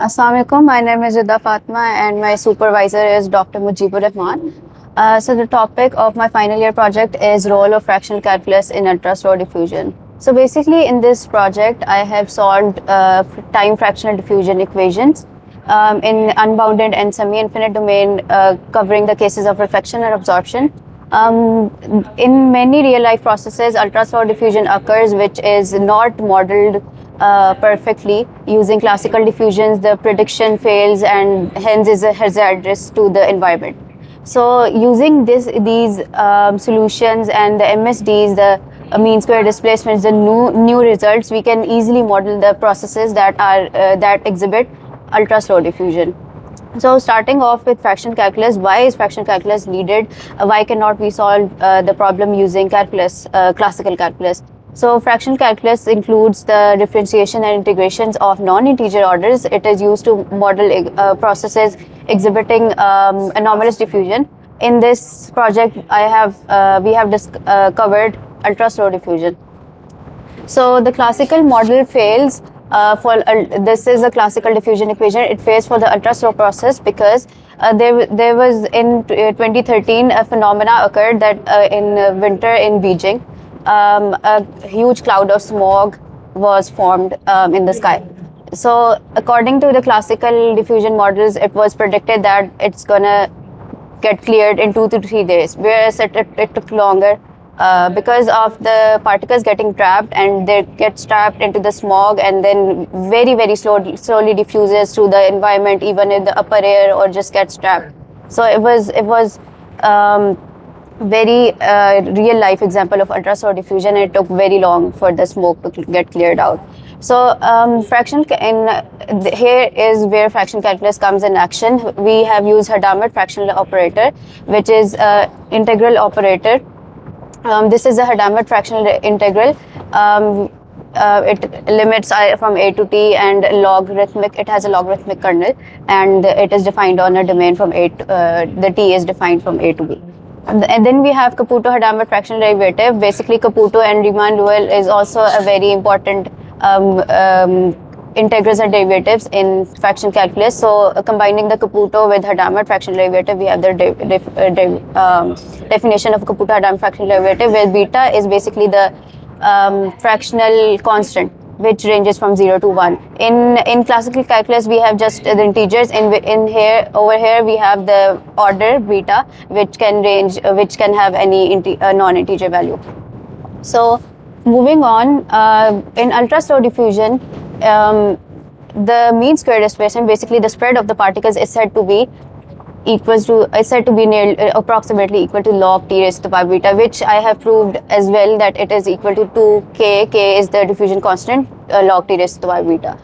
Assalamu alaikum. My name is Rida Fatma and my supervisor is Dr. Mujibur Rahman. So the topic of my final year project is role of fractional calculus in ultraslow diffusion. So basically in this project, I have solved time fractional diffusion equations in unbounded and semi-infinite domain covering the cases of reflection and absorption. In many real-life processes, ultraslow diffusion occurs, which is not modeled perfectly. Using classical diffusions, the prediction fails and hence is a hazardous to the environment. So using these solutions and the MSDs, the mean square displacements, the new results, we can easily model the processes that are that exhibit ultra-slow diffusion. So starting off with fraction calculus, why is fraction calculus needed? Why cannot we solve the problem using calculus, classical calculus? So fractional calculus includes the differentiation and integrations of non-integer orders. It is used to model processes exhibiting anomalous diffusion. In this project, we have covered ultra-slow diffusion. So the classical model fails this is a classical diffusion equation. It fails for the ultra-slow process because there was in 2013 a phenomena occurred that in winter in Beijing, a huge cloud of smog was formed in the sky. So according to the classical diffusion models, it was predicted that it's gonna get cleared in 2 to 3 days, whereas it took longer. Because of the particles getting trapped and they get trapped into the smog and then very slowly diffuses through the environment, even in the upper air, or just gets trapped. So it was very real life example of ultra-slow diffusion. It took very long for the smoke to get cleared out. So here is where fraction calculus comes in action. We have used Hadamard fractional operator, which is integral operator. This is a Hadamard fractional integral. It limits from a to t and logarithmic. It has a logarithmic kernel, and it is defined on a domain from a to, the t is defined from a to b. And then we have Caputo-Hadamard fractional derivative. Basically, Caputo and Riemann dual is also a very important integrals and derivatives in fraction calculus. So combining the Caputo with Hadamard fractional derivative, we have the definition of Caputo-Hadamard fractional derivative, where beta is basically the fractional constant, which ranges from 0 to 1. In classical calculus, we have just the integers. Over here we have the order beta, which can have any non-integer value. So moving on, in ultra-slow diffusion, the mean square displacement, basically the spread of the particles, is said to be approximately equal to log t raised to the power beta, which I have proved as well that it is equal to 2k. K is the diffusion constant, log t raised to the power beta.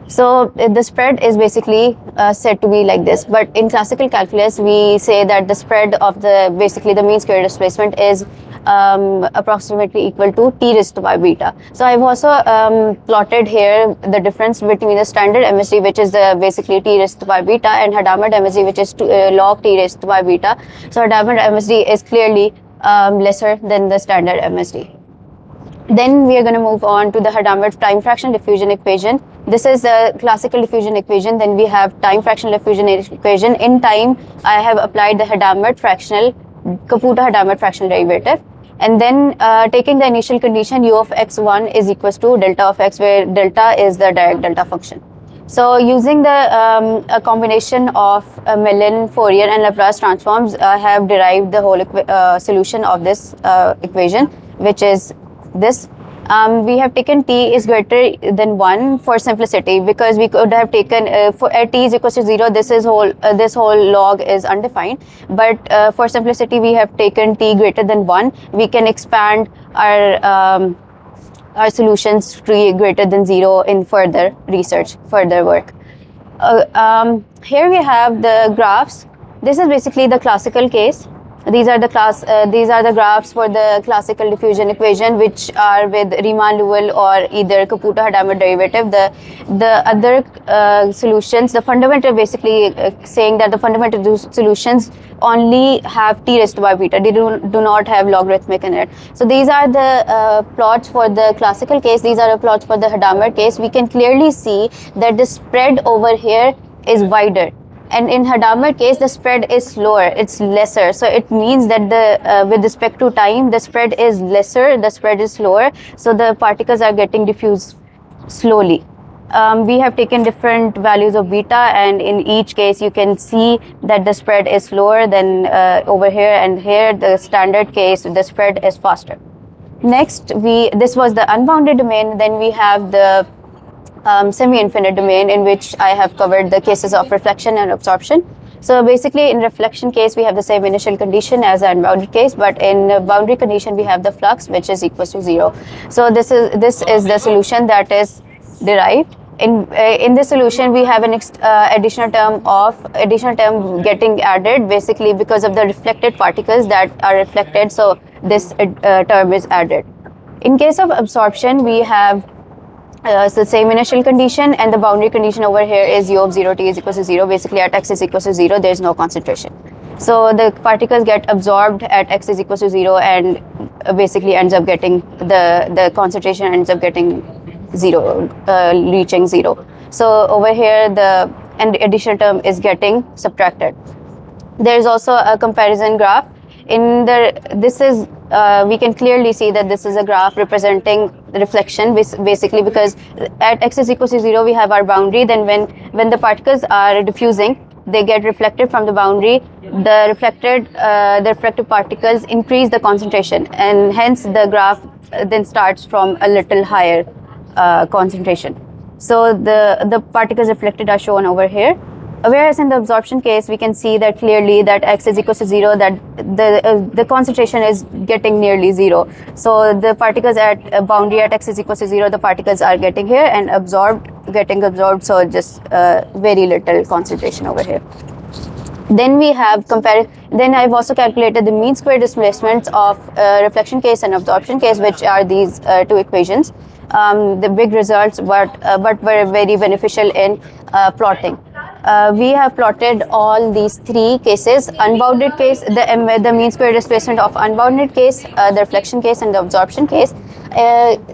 So the spread is basically said to be like this. But in classical calculus, we say that the spread of the mean square displacement is approximately equal to t raised to power beta. So I've also plotted here the difference between the standard MSD, which is basically t raised to power beta, and Hadamard MSD, which is log t raised to power beta. So Hadamard MSD is clearly lesser than the standard MSD. Then we are going to move on to the Hadamard time fraction diffusion equation. This is the classical diffusion equation. Then we have time fractional diffusion equation. In time, I have applied the Caputo-Hadamard fractional derivative. And then taking the initial condition, u of x1 is equals to delta of x, where delta is the direct delta function. So using the a combination of Mellin, Fourier and Laplace transforms, I have derived the whole solution of this equation, which is this. We have taken t is greater than 1 for simplicity, because we could have taken for at t is equal to 0, this whole log is undefined, but for simplicity we have taken t greater than 1. We can expand our solutions to t greater than 0 in further research, further work. Here we have the graphs. This is basically the classical case. these are the graphs for the classical diffusion equation, which are with Riemann-Liouville or either Caputo-Hadamard derivative. The other solutions, the fundamental, basically saying that the fundamental solutions only have t raised by beta. They do not have logarithmic in it. So these are the plots for the classical case. These are the plots for the Hadamard case. We can clearly see that the spread over here is wider. And in Hadamard case, the spread is slower, it's lesser. So it means that with respect to time, the spread is lesser, the spread is slower. So the particles are getting diffused slowly. We have taken different values of beta, and in each case, you can see that the spread is slower than over here, and here the standard case, the spread is faster. Next, this was the unbounded domain. Then we have the semi-infinite domain, in which I have covered the cases of reflection and absorption. So basically, in reflection case, we have the same initial condition as an unbounded case, but in boundary condition, we have the flux, which is equal to 0. So this is the solution that is derived. In this solution, we have an additional term getting added, basically because of the reflected particles that are reflected. So this term is added. In case of absorption, we have it's the same initial condition, and the boundary condition over here is u of 0 t is equal to 0. Basically, at x is equal to 0, there is no concentration. So the particles get absorbed at x is equal to 0, and basically ends up getting the concentration ends up getting 0, reaching 0. So over here, the additional term is getting subtracted. There is also a comparison graph. We can clearly see that this is a graph representing reflection, basically because at x is equal to 0, we have our boundary. Then when the particles are diffusing, they get reflected from the boundary. The reflected particles increase the concentration, and hence the graph then starts from a little higher concentration. So the particles reflected are shown over here. Whereas in the absorption case, we can see that clearly that x is equal to 0, that the concentration is getting nearly 0. So the particles at boundary at x is equal to 0, the particles are getting here and getting absorbed. So just very little concentration over here. Then we have Then I've also calculated the mean square displacements of reflection case and absorption case, which are these two equations. The big results, but were very beneficial in plotting. We have plotted all these three cases: unbounded case, the mean square displacement of unbounded case, the reflection case, and the absorption case.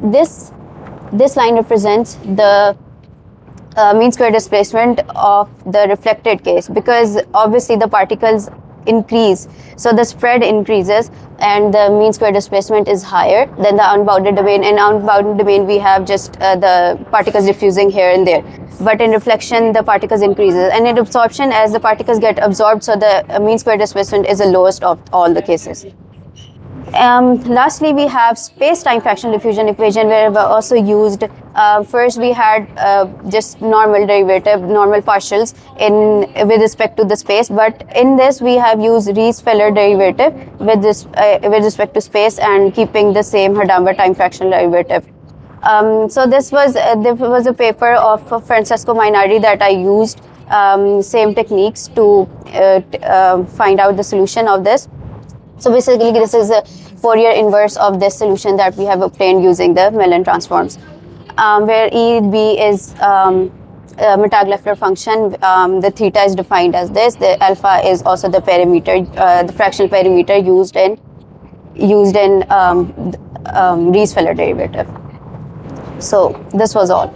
This line represents the mean square displacement of the reflected case, because obviously the particles increase, so the spread increases, and the mean square displacement is higher than the unbounded domain. In unbounded domain, we have just the particles diffusing here and there, but in reflection, the particles increases, and in absorption, as the particles get absorbed, so the mean square displacement is the lowest of all the cases. Lastly, we have space-time fractional diffusion equation, where we also used, first we had just normal derivative, normal partials with respect to the space, but in this we have used Riesz-Feller derivative with respect to space, and keeping the same Hadamard time fractional derivative. So this was a paper of Francesco Mainardi that I used same techniques to find out the solution of this. So basically, this is a Fourier inverse of this solution that we have obtained using the Mellin transforms, where EB is Mittag-Leffler function. The theta is defined as this. The alpha is also the parameter, the fractional parameter used in Riesz-Feller derivative. So this was all.